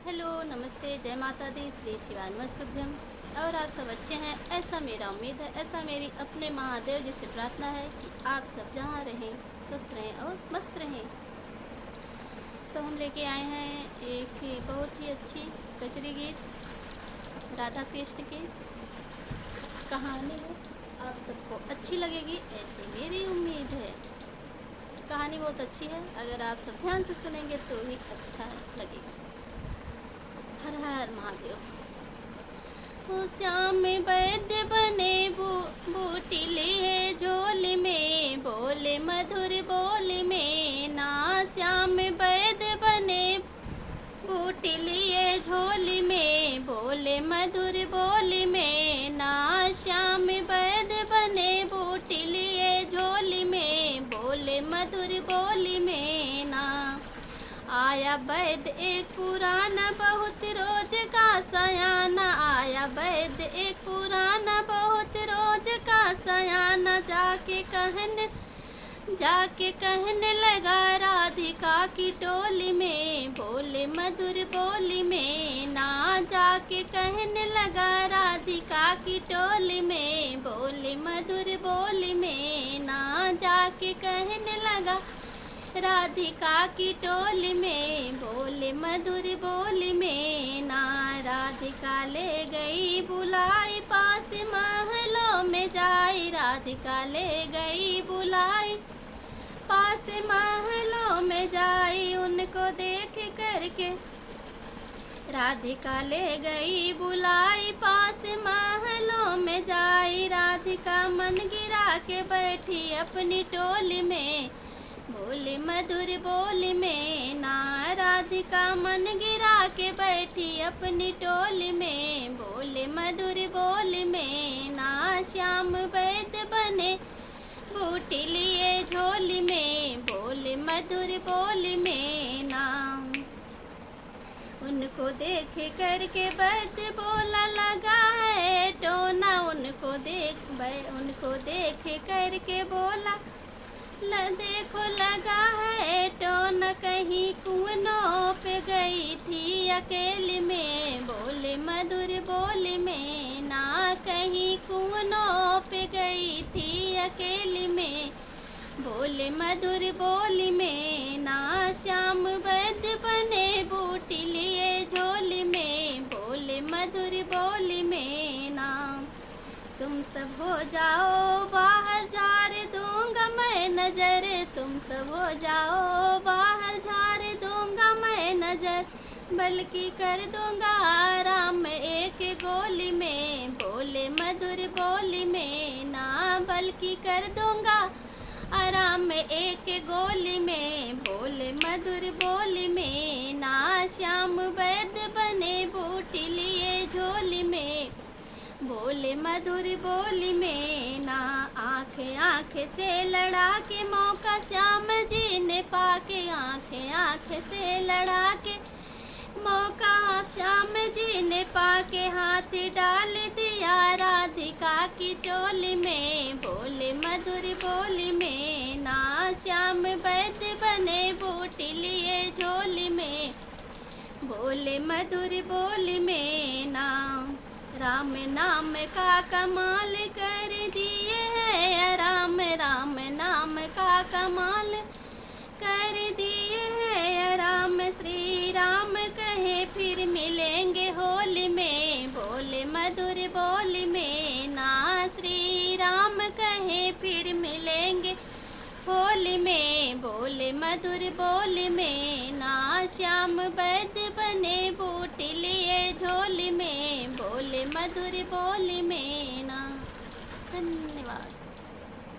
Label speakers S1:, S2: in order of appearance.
S1: Hello, नमस्ते, जय माता दी, श्री शिवानमस्तुभ्यम। और आप सब अच्छे हैं, ऐसा मेरा उम्मीद है, ऐसा मेरी अपने महादेव जी से प्रार्थना है कि आप सब जहाँ रहें स्वस्थ रहें और मस्त रहें। तो हम लेके आए हैं एक बहुत ही अच्छी कजरी गीत राधा कृष्ण की कहानी है। आप सबको अच्छी लगेगी ऐसी मेरी उम्मीद है। कहानी बहुत अच्छी है, अगर आप सब ध्यान से सुनेंगे तो ही अच्छा लगेगा। हर हर महादेव। ओ श्याम वैद्य बने बूटी लिए झोली में, बोले मधुर बोली में ना। श्याम वैद्य बने बूटी लिए झोली में, बोले मधुर बोली में ना। श्याम वैद्य बने बूटी लिए झोली में, बोले मधुर बोली में ना। आया वैद्य एक पुराना बहुत रोज का सयाना, आया वैद्य एक पुराना बहुत रोज का सयाना। जाके कहने लगा राधिका की टोली में, बोले मधुर बोली में ना। जाके कहने लगा राधिका की टोली में, बोले मधुर बोली में ना। जाके कहने लगा राधिका की टोली में, बोले मधुर बोली में ना। राधिका ले गई बुलाई पास महलों में जाई, राधिका ले गई बुलाई पास महलों में जाई। उनको देख करके राधिका ले गई बुलाई पास महलों में जाई। राधिका मन गिरा के बैठी अपनी टोली में, बोले मधुर बोली में ना। राधिका मन गिरा के बैठी अपनी टोली में, बोले मधुर बोली में ना। श्याम वैद्य बने बूटी लिए झोली में, बोले मधुर बोली में ना। उनको देख करके वैद्य बोला लगा है टोना, उनको देख करके बोला देखो लगा है टोन। कहीं कुआं पे गई थी अकेली में, बोले मधुर बोली में ना। कहीं कुआं पे गई थी अकेली में, बोले मधुर बोली में ना। श्याम वैद्य बने बूटी लिए झोली में, बोले मधुर बोली में ना। तुम सब हो जाओ बाहर झाड़ दूंगा मैं नजर, तुम सब हो जाओ बाहर झाड़ दूंगा मैं नजर। बल्कि कर दूंगा आराम एक गोली में, बोले मधुर बोली में ना। बल्कि कर दूंगा आराम एक गोली में, बोले मधुर बोली में ना। श्याम वैद्य बने बूटी लिए झोली में, बोले मधुर बोली में ना। आँख से लड़ा के मौका श्याम जी ने पाके, आँख से लड़ा के मौका श्याम जी ने पाके। हाथ डाल दिया राधिका की चोली में, बोले मधुर बोली में ना। श्याम वैद्य बने बूटी लिए झोली में, बोले मधुर बोली में ना। राम नाम का कमाल कर दिए है, राम नाम का कमाल कर दिए है। राम श्री राम कहे फिर मिलेंगे होली में, बोले मधुर बोली में ना। श्री राम कहे फिर मिलेंगे होली में, बोले मधुर बोली में ना। श्याम वैद्य बने बूटी लिए झोली में, बोले मधुर बोली में ना। धन्यवाद।